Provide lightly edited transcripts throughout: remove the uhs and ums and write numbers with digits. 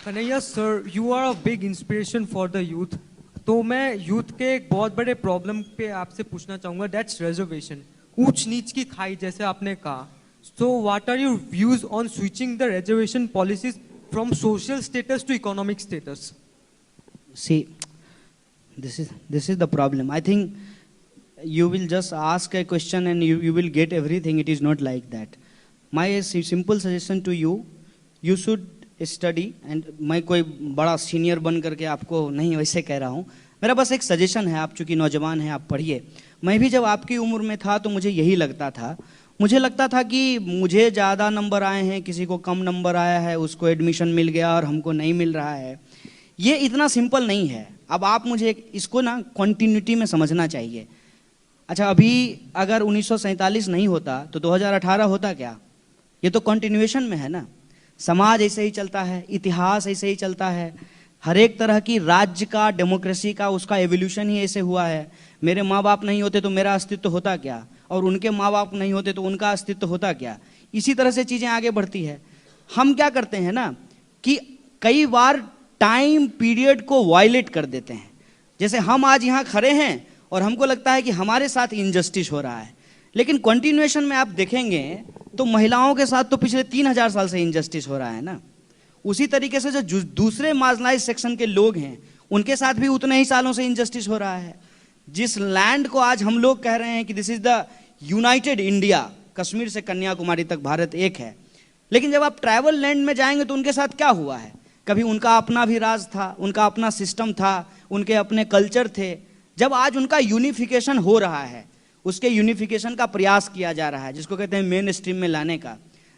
Kanhaiya sir, you are a big inspiration for the youth. तो मैं youth के एक बहुत बड़े प्रॉब्लम पे आपसे पूछना चाहूँगा, दैट्स रिजर्वेशन, ऊंच नीच की खाई जैसे आपने कहा। So what are your views on switching the reservation policies from social status to economic status? See, this is the problem. I think you will just ask a question and you will get everything. It is not like that. My simple suggestion to you, you should study. And मैं कोई बड़ा senior बन करके आपको नहीं वैसे कह रहा हूँ, मेरा बस एक सजेशन है। आप चूंकि नौजवान हैं, आप पढ़िए। मैं भी जब आपकी उम्र में था तो मुझे यही लगता था। मुझे लगता था कि मुझे ज़्यादा नंबर आए हैं, किसी को कम नंबर आया है, उसको एडमिशन मिल गया और हमको नहीं मिल रहा है। ये इतना सिंपल नहीं है। अब आप मुझे इसको ना कॉन्टिन्यूटी में समझना चाहिए। अच्छा, अभी अगर 1947 नहीं होता तो 2018 होता क्या? ये तो कॉन्टिन्यूएशन में है ना। समाज ऐसे ही चलता है, इतिहास ऐसे ही चलता है, हर एक तरह की राज्य का, डेमोक्रेसी का, उसका एवोल्यूशन ही ऐसे हुआ है। मेरे माँ बाप नहीं होते तो मेरा अस्तित्व होता क्या, और उनके माँ बाप नहीं होते तो उनका अस्तित्व होता क्या। इसी तरह से चीज़ें आगे बढ़ती है। हम क्या करते हैं ना कि कई बार टाइम पीरियड को वायलेट कर देते हैं। जैसे हम आज यहाँ खड़े हैं और हमको लगता है कि हमारे साथ इनजस्टिस हो रहा है, लेकिन कंटिन्यूएशन में आप देखेंगे तो महिलाओं के साथ तो पिछले 3000 साल से इनजस्टिस हो रहा है ना। उसी तरीके से जो दूसरे मार्जिनलाइज सेक्शन के लोग हैं उनके साथ भी उतने ही सालों से इनजस्टिस हो रहा है। जिस लैंड को आज हम लोग कह रहे हैं कि this is the United India, Kashmir से कन्याकुमारी तक भारत एक है, लेकिन जब आप ट्राइबल लैंड में जाएंगे तो उनके साथ क्या हुआ है? कभी उनका अपना भी राज था, उनका अपना सिस्टम था, उनके अपने कल्चर थे। जब आज उनका यूनिफिकेशन हो रहा है, उसके यूनिफिकेशन का प्रयास किया जा रहा है, जिसको कहते हैं मेन स्ट्रीम में लाने का,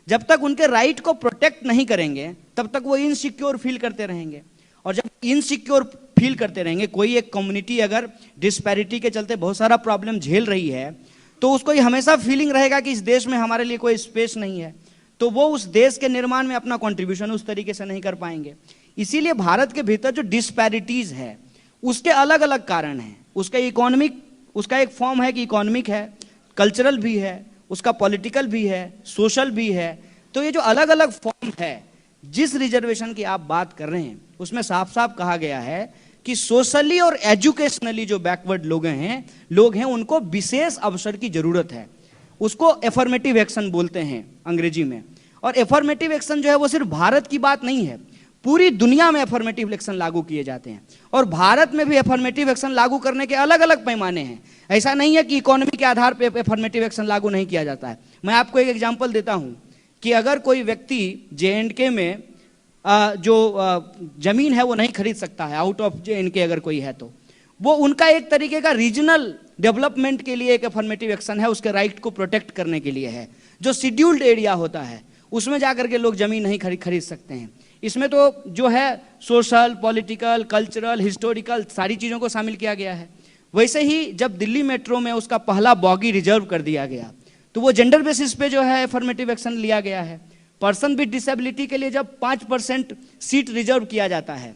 जब तक उनके राइट को प्रोटेक्ट नहीं करेंगे तब तक वो इनसिक्योर फील करते रहेंगे। और जब इनसिक्योर फील करते रहेंगे, कोई एक कम्युनिटी अगर डिस्पैरिटी के चलते बहुत सारा प्रॉब्लम झेल रही है तो उसको ये हमेशा फीलिंग रहेगा कि इस देश में हमारे लिए कोई स्पेस नहीं है, तो वो उस देश के निर्माण में अपना कंट्रीब्यूशन उस तरीके से नहीं कर पाएंगे। इसीलिए भारत के भीतर जो डिस्पैरिटीज है उसके अलग अलग कारण हैं। उसका इकोनॉमिक, उसका एक फॉर्म है कि इकोनॉमिक है, कल्चरल भी है, उसका पॉलिटिकल भी है, सोशल भी है। तो ये जो अलग अलग फॉर्म है, जिस रिजर्वेशन की आप बात कर रहे हैं उसमें साफ साफ कहा गया है कि सोशली और एजुकेशनली जो बैकवर्ड लोग हैं उनको विशेष अवसर की जरूरत है। उसको एफर्मेटिव एक्शन बोलते हैं अंग्रेजी में। और एफर्मेटिव एक्शन जो है वो सिर्फ भारत की बात नहीं है, पूरी दुनिया में एफर्मेटिव एक्शन लागू किए जाते हैं। और भारत में भी एफर्मेटिव एक्शन लागू करने के अलग अलग पैमाने हैं। ऐसा नहीं है कि इकोनॉमी के आधार पर एफर्मेटिव एक्शन लागू नहीं किया जाता है। मैं आपको एक एग्जाम्पल देता हूं कि अगर कोई व्यक्ति JNK में जो जमीन है वो नहीं खरीद सकता है, आउट ऑफ JNK अगर कोई है, तो वो उनका एक तरीके का रीजनल डेवलपमेंट के लिए एक अफर्मेटिव एक्शन है, उसके राइट को प्रोटेक्ट करने के लिए है। जो शेड्यूल्ड एरिया होता है उसमें जाकर के लोग जमीन नहीं खरीद सकते हैं। इसमें तो जो है सोशल, पॉलिटिकल, कल्चरल, हिस्टोरिकल सारी चीज़ों को शामिल किया गया है। वैसे ही जब दिल्ली मेट्रो में उसका पहला बॉगी रिजर्व कर दिया गया तो वो जेंडर बेसिस पे जो है अफर्मेटिव एक्शन लिया गया है। पर्सन विद डिसेबिलिटी के लिए जब 5% सीट रिजर्व किया जाता है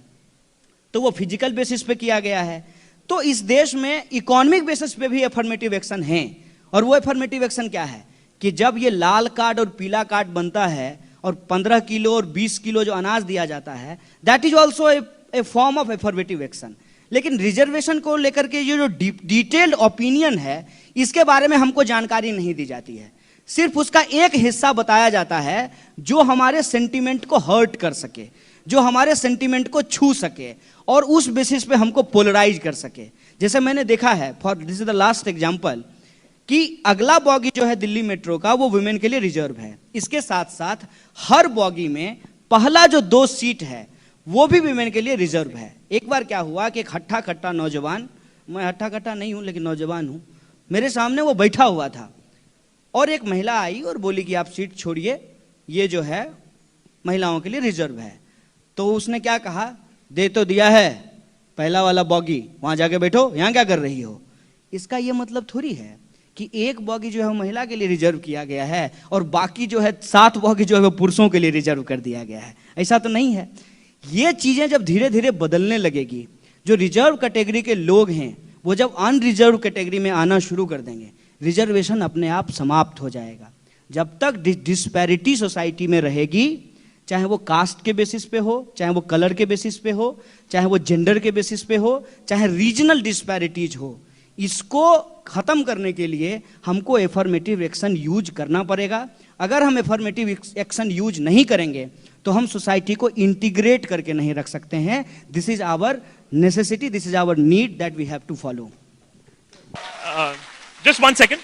तो वो फिजिकल बेसिस पे किया गया है। तो इस देश में इकोनॉमिक बेसिस पे भी अफर्मेटिव एक्शन है। और वो अफर्मेटिव एक्शन क्या है कि जब ये लाल कार्ड और पीला कार्ड बनता है और 15 किलो और 20 किलो जो अनाज दिया जाता है, that is also a form of affirmative action. लेकिन रिजर्वेशन को लेकर के ये जो डिटेल्ड ओपिनियन है इसके बारे में हमको जानकारी नहीं दी जाती है। सिर्फ उसका एक हिस्सा बताया जाता है जो हमारे सेंटीमेंट को हर्ट कर सके, जो हमारे सेंटीमेंट को छू सके और उस बेसिस पे हमको पोलराइज कर सके। जैसे मैंने देखा है, for this is the last example, कि अगला बॉगी जो है दिल्ली मेट्रो का वो वुमेन के लिए रिजर्व है। इसके साथ साथ हर बॉगी में पहला जो 2 सीट है वो भी वुमेन के लिए रिजर्व है। एक बार क्या हुआ कि एक हट्टा कट्टा नौजवान, मैं हट्टा कट्टा नहीं हूं लेकिन नौजवान हूं, मेरे सामने वो बैठा हुआ था और एक महिला आई और बोली कि आप सीट छोड़िए, ये जो है महिलाओं के लिए रिजर्व है। तो उसने क्या कहा, दे तो दिया है पहला वाला बॉगी, वहां जाके बैठो, यहां क्या कर रही हो। इसका ये मतलब थोड़ी है कि एक बॉगी जो है वो महिला के लिए रिजर्व किया गया है और बाकी जो है 7 बॉगी जो है वो पुरुषों के लिए रिजर्व कर दिया गया है। ऐसा तो नहीं है। ये चीजें जब धीरे धीरे बदलने लगेगी, जो रिजर्व कैटेगरी के लोग हैं वो जब अनरिजर्व कैटेगरी में आना शुरू कर देंगे, रिजर्वेशन अपने आप समाप्त हो जाएगा। जब तक डिस्पैरिटी सोसाइटी में रहेगी चाहे वो कास्ट के बेसिस पे हो, चाहे वो कलर के बेसिस पे हो, चाहे वो जेंडर के बेसिस पे हो, चाहे रीजनल डिस्पैरिटीज हो। इसको खत्म करने के लिए हमको एफर्मेटिव एक्शन यूज करना पड़ेगा। अगर हम एफर्मेटिव एक्शन यूज नहीं करेंगे तो हम सोसाइटी को इंटीग्रेट करके नहीं रख सकते हैं। This is our necessity, this is our need that we have to follow. Just 1 second.